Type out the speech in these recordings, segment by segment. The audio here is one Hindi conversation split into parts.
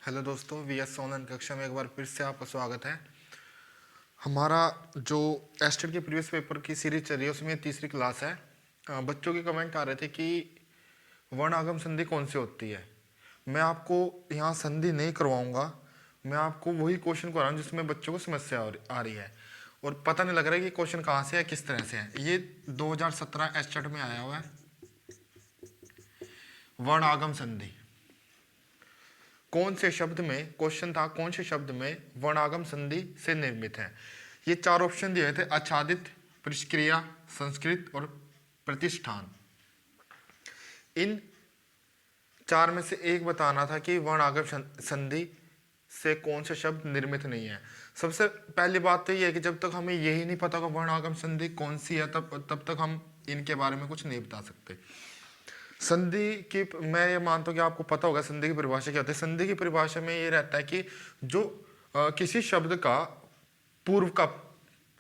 हेलो दोस्तों, वीएस ऑनलाइन कक्षा में एक बार फिर से आपका स्वागत है। हमारा जो एस्टेट के प्रीवियस पेपर की सीरीज चल रही है उसमें तीसरी क्लास है। बच्चों के कमेंट आ रहे थे कि वर्ण आगम संधि कौन सी होती है। मैं आपको यहाँ संधि नहीं करवाऊँगा, मैं आपको वही क्वेश्चन करवाऊँ जिसमें बच्चों को समस्या आ रही है और पता नहीं लग रहा है कि क्वेश्चन कहाँ से है, किस तरह से है। ये 2017 एस्टेट में आया हुआ है, वर्ण आगम संधि। कौन से शब्द में, क्वेश्चन था कौन से शब्द में वर्णागम संधि से निर्मित है। ये चार ऑप्शन दिए थे: आच्छादित, परिष्क्रिया, संस्कृत और प्रतिष्ठान। इन चार में से एक बताना था कि वर्णागम संधि से कौन से शब्द निर्मित नहीं है। सबसे पहली बात तो ये है कि जब तक हमें यही नहीं पता होगा वर्णागम संधि कौन सी है, तब तक हम इनके बारे में कुछ नहीं बता सकते। संधि की, मैं ये मानता हूँ कि आपको पता होगा संधि की परिभाषा क्या होती है। संधि की परिभाषा में ये रहता है कि जो किसी शब्द का पूर्व का,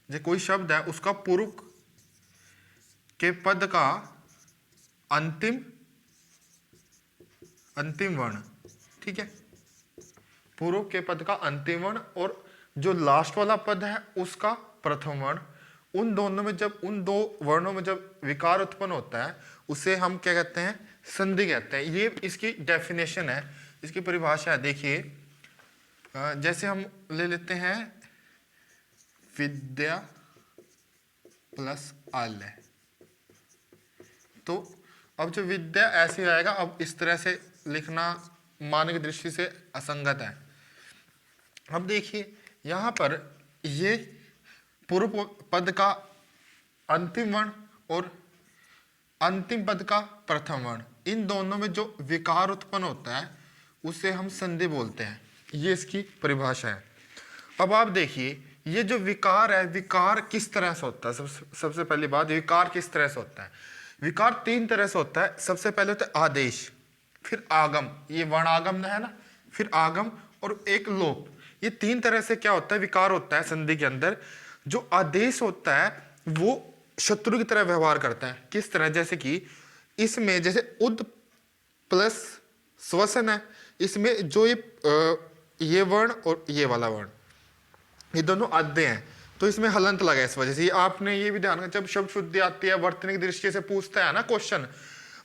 जो कोई शब्द है उसका पूर्व के पद का अंतिम वर्ण, ठीक है, पूर्व के पद का अंतिम वर्ण और जो लास्ट वाला पद है उसका प्रथम वर्ण, उन दोनों में जब, उन दो वर्णों में जब विकार उत्पन्न होता है उसे हम क्या कहते हैं, संधि कहते हैं। ये इसकी डेफिनेशन है, इसकी परिभाषा है। देखिए, जैसे हम ले लेते हैं विद्या प्लस आल्य, तो अब जो विद्या ऐसे आएगा, अब इस तरह से लिखना मानक दृष्टि से असंगत है। अब देखिए यहां पर ये पूर्व पद का अंतिम वर्ण और अंतिम पद का प्रथम वर्ण, इन दोनों में जो विकार उत्पन्न होता है उसे हम संधि बोलते हैं। ये इसकी परिभाषा है। अब आप देखिए ये जो विकार है, विकार किस तरह से होता है। सबसे पहली बात, विकार किस तरह से होता है। विकार तीन तरह से होता है। सबसे पहले होता है आदेश, फिर आगम, ये वर्णागम है ना, फिर आगम और एक लोप। ये तीन तरह से क्या होता है, विकार होता है संधि के अंदर। जो आदेश होता है वो शत्रु की तरह व्यवहार करता है। किस तरह, जैसे कि इसमें जैसे उद प्लस श्वसन है, इसमें जो ये वर्ण और ये वाला वर्ण, ये दोनों आद्य हैं, तो इसमें हलंत लगा इस वजह से। आपने ये भी ध्यान रखना, जब शब्द शुद्धि आती है वर्तनिक दृष्टि से पूछता है ना क्वेश्चन,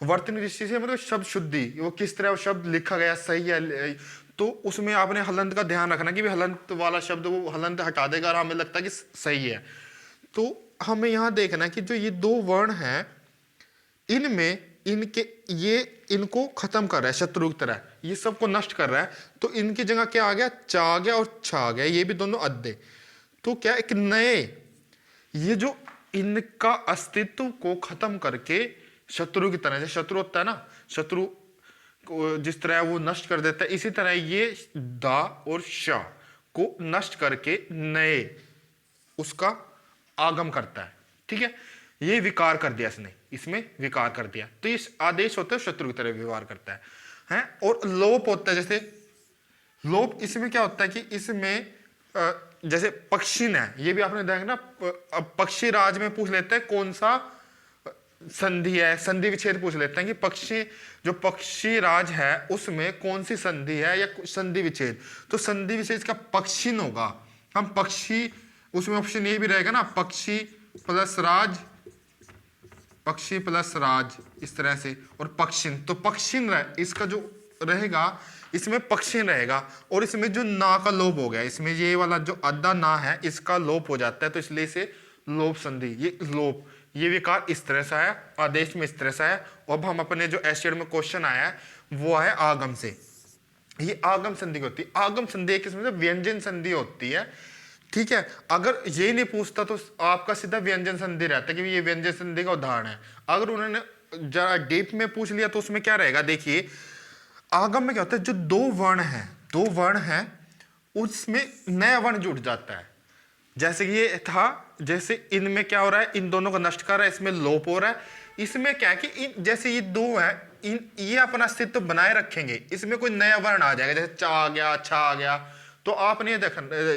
वर्तनिक दृष्टि से मतलब शब्द शुद्धि, वो किस तरह वो शब्द लिखा गया सही है, तो उसमें आपने हलंत का ध्यान रखना कि हलंत वाला शब्द वो हलंत हटा देगा और हमें लगता है कि सही है। तो हमें यहां देखना कि जो ये दो वर्ण हैं इनमें, इनके ये इनको खत्म कर रहा है शत्रु की तरह, ये सबको नष्ट कर रहा है। तो इनकी जगह क्या आ गया, चा आ गया और छा आ गया, ये भी दोनों अद्य। तो क्या एक नए, ये जो इनका अस्तित्व को खत्म करके शत्रु की तरह, जैसे शत्रु होता है ना, शत्रु को जिस तरह वो नष्ट कर देता है, इसी तरह ये दा और शा को नष्ट करके नए उसका आगम करता है। ठीक है, ये विकार कर दिया इसने, इसमें विकार कर दिया। तो इस आदेश होता है शत्रु की तरह व्यवहार करता है। और लोप होता है, जैसे लोप, इसमें क्या होता है कि इसमें जैसे पक्षीण है, ये भी आपने देखा ना, पक्षी राज में पूछ लेते हैं कौन सा संधि है, संधि विच्छेद पूछ लेते हैं कि पक्षी, जो पक्षी राज है उसमें कौन सी संधि है या संधि विच्छेद। तो संधि विच्छेद का पक्षीण होगा। हम पक्षी, उसमें ऑप्शन ये भी रहेगा ना, पक्षी प्लस राज, पक्षी प्लस राज, इस तरह से, और पक्षिण, तो पक्षिण इसका जो रहेगा, इसमें पक्षिण रहेगा और इसमें जो ना का लोप हो गया, इसमें ये वाला जो अद्धा ना है इसका लोप हो जाता है, तो इसलिए इसे लोप संधि, ये लोप, ये विकार इस तरह से है, आदेश में इस तरह से है। अब हम अपने जो एस्टेट में क्वेश्चन आया है वो है आगम से। ये आगम संधि होती है। आगम संधि एक किस्म से व्यंजन संधि होती है। ठीक है, अगर ये नहीं पूछता तो आपका सीधा व्यंजन संधि रहता है कि ये व्यंजन संधि का उदाहरण है। अगर उन्होंने जरा डीप में पूछ लिया तो उसमें क्या रहेगा, देखिए आगम में क्या होता है, जो दो वर्ण है उसमें नया वर्ण जुड़ जाता है। जैसे कि ये था, जैसे इनमें क्या हो रहा है, इन दोनों को नष्ट कर रहा है, इसमें लोप हो रहा है। इसमें क्या है कि इन जैसे ये दो है, ये अपना अस्तित्व बनाए रखेंगे, इसमें कोई नया वर्ण आ जाएगा, जैसे चा आ गया, छा आ गया। तो आपने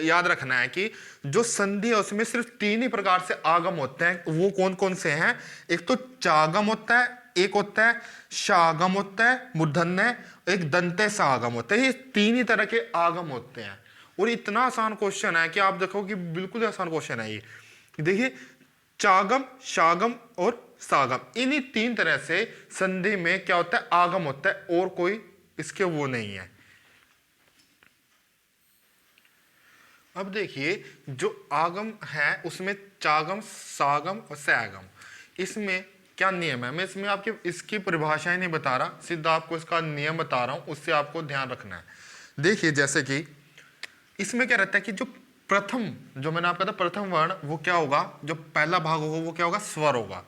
याद रखना है कि जो संधि है उसमें सिर्फ तीन ही प्रकार से आगम होते हैं। वो कौन कौन से हैं, एक तो चागम होता है, एक होता है शागम होता है मूर्धन्य, एक दंत्य सा आगम होता है। ये तीन ही तरह के आगम होते हैं और इतना आसान क्वेश्चन है कि आप देखो कि बिल्कुल आसान क्वेश्चन है ये। देखिए चागम, शागम और सागम, इन्हीं तीन तरह से संधि में क्या होता है, आगम होता है और कोई इसके वो नहीं है। अब देखिए जो आगम है उसमें चागम, सागम और सैगम, इसमें क्या नियम है। मैं इसमें आपकी इसकी परिभाषाएं नहीं बता रहा, सीधा आपको इसका नियम बता रहा हूं, उससे आपको ध्यान रखना है। देखिए जैसे कि इसमें क्या रहता है कि जो प्रथम, जो मैंने आपका था प्रथम वर्ण, वो क्या होगा, जो पहला भाग होगा वो क्या होगा, स्वर होगा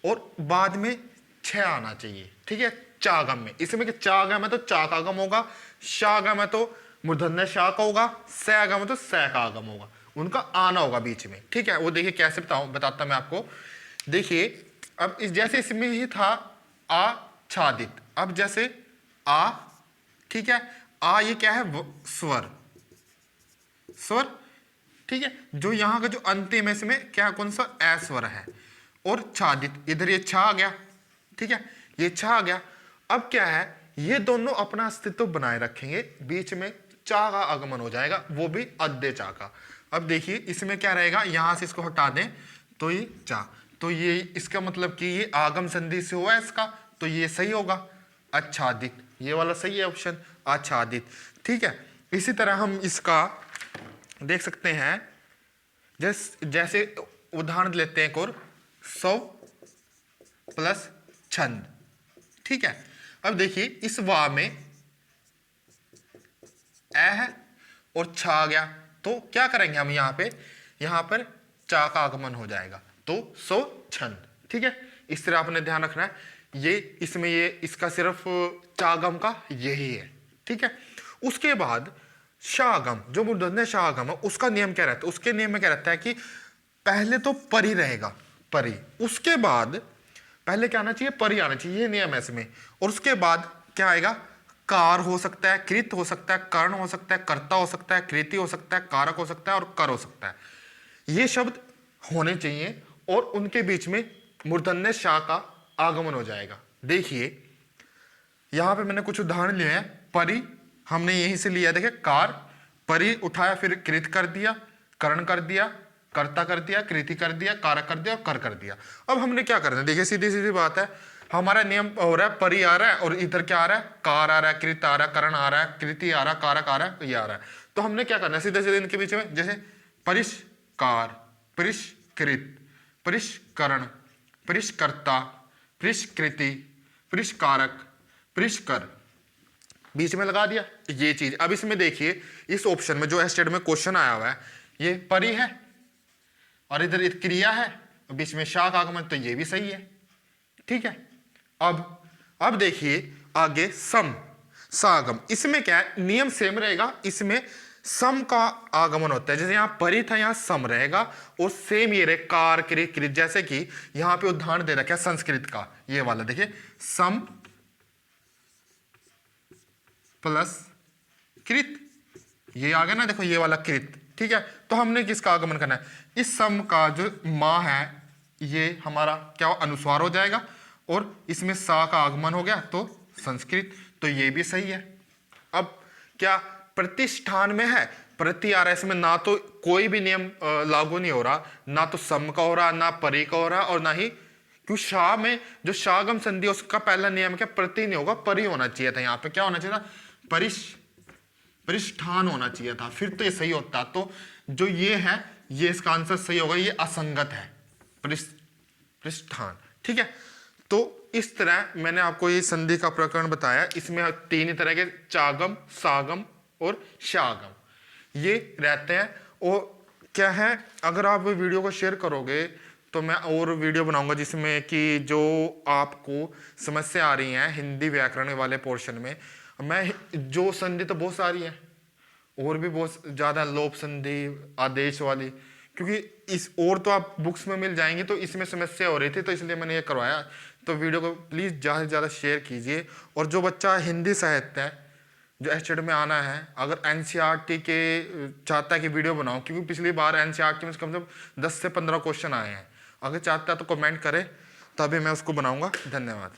और बाद में छह आना चाहिए, ठीक है, चागम में। इसमें कि चागम है तो चा का आगम होगा, शागम है तो मूर्धन्य शा का होगा, सैगम है तो सै का आगम होगा, उनका आना होगा बीच में, ठीक है। वो देखिए कैसे बताता मैं आपको। देखिए अब इस जैसे इसमें ही था आच्छादित, अब जैसे आ, ठीक है, आ ये क्या है, स्वर, स्वर, ठीक है। जो यहां का जो अंतिम है इसमें क्या, कौन सा, ए स्वर है। और छादित, इधर ये छा आ गया, ठीक है, ये छा आ गया। अब क्या है, ये दोनों अपना अस्तित्व बनाए रखेंगे, बीच में चा का आगमन हो जाएगा, वो भी अद्दे चा का। अब देखिए इसमें क्या रहेगा, यहां से इसको हटा दें तो ये चा, तो ये इसका मतलब कि ये आगम संधि से हुआ है इसका, तो ये सही होगा आच्छादित, ये वाला सही है ऑप्शन आच्छादित, ठीक है। इसी तरह हम इसका देख सकते हैं, जैसे उदाहरण लेते हैं एक और, 100 प्लस छंद, ठीक है। अब देखिए इस वा में ए है और छा आ गया, तो क्या करेंगे हम यहां पर चा का आगमन हो जाएगा, तो 100 छंद, ठीक है। इस तरह आपने ध्यान रखना है, ये इसमें ये इसका सिर्फ चागम का यही है, ठीक है। उसके बाद शागम, जो मूर्धन्य शागम है उसका नियम क्या रहता है, उसके नियम में क्या रहता है कि पहले तो परी रहेगा, परी, उसके बाद पहले क्या आना चाहिए, परी आना चाहिए, ये नियम है इसमें। और उसके बाद क्या आएगा, कार हो सकता है, कृत हो सकता है, कर्ण हो सकता है, कर्ता हो सकता है, कृति हो सकता है, कारक हो सकता है और कर हो सकता है, ये शब्द होने चाहिए और उनके बीच में मूर्धन्य शा का आगमन हो जाएगा। देखिए यहां पे मैंने कुछ उदाहरण लिए हैं, परी हमने यहीं से लिया, देखिए कार, परी उठाया, फिर कृत कर दिया, कर्ण कर दिया, कर्ता कर दिया, कृति कर दिया, कारक कर दिया और कर कर दिया। अब हमने क्या करना है, देखिए सीधी सीधी बात है, हमारा नियम हो रहा है, परी आ रहा है और इधर क्या आ रहा है, कार आ रहा है, कृत आ रहा है, कर्ण आ रहा है, कृति आ रहा है, कारक आ रहा है, ये आ रहा है। तो हमने क्या करना है, सीधे सीधे इनके बीच में, जैसे परिष्कार, परिष्कृत, परिष्करण, परिष्कर्ता, परिष्कृति, परिष्कारक, परिष्कर, बीच में लगा दिया ये चीज। अब इसमें देखिए इस ऑप्शन में जो एस्टेड में क्वेश्चन आया हुआ है, ये परी है और इधर क्रिया है, बीच में शा का आगमन, तो ये भी सही है, ठीक है। अब देखिए आगे सम, सागम, इसमें क्या है, नियम सेम रहेगा, इसमें सम का आगमन होता है, जैसे यहां परी था यहां सम रहेगा और सेम ये रहे कार, कृत, कृत, जैसे कि यहां पे उदाहरण दे रखा है संस्कृत का, ये वाला देखिए सम प्लस कृत, ये आ गया ना, देखो ये वाला कृत, ठीक है। तो हमने किसका आगमन करना है, इस सम का जो मां है ये हमारा क्या अनुस्वार हो जाएगा और इसमें सा का आगमन हो गया तो संस्कृत, तो ये भी सही है। अब क्या प्रतिष्ठान में है, प्रति आ रहा है, इसमें ना तो कोई भी नियम लागू नहीं हो रहा, ना तो सम का हो रहा, ना परी का हो रहा और ना ही, क्यों शाह में जो शागम संधि उसका पहला नियम क्या, प्रति नहीं होगा, परी होना चाहिए था, यहाँ पे क्या होना चाहिए था, परिष्ठान होना चाहिए था, फिर तो ये सही होता। तो जो ये है ये इसका आंसर सही होगा, ये असंगत है, परिष्ठान, ठीक है। तो इस तरह मैंने आपको ये संधि का प्रकरण बताया, इसमें तीन ही तरह के चागम, सागम और शागम ये रहते हैं। और क्या है, अगर आप वीडियो को शेयर करोगे तो मैं और वीडियो बनाऊंगा जिसमें कि जो आपको समस्या आ रही है हिंदी व्याकरण वाले पोर्शन में, मैं जो संधि तो बहुत सारी है और भी बहुत ज़्यादा, लोप संधि, आदेश वाली, क्योंकि इस और तो आप बुक्स में मिल जाएंगी, तो इसमें समस्या हो रही थी तो इसलिए मैंने ये करवाया। तो वीडियो को प्लीज़ ज़्यादा से ज़्यादा शेयर कीजिए। और जो बच्चा हिंदी साहित्य है जो एस्टेड में आना है, अगर एनसीईआरटी के चाहता है कि वीडियो बनाओ, क्योंकि पिछली बार एनसीईआरटी में कम से कम 10 से 15 क्वेश्चन आए हैं, अगर चाहता है तो कमेंट करें, तभी मैं उसको बनाऊंगा। धन्यवाद।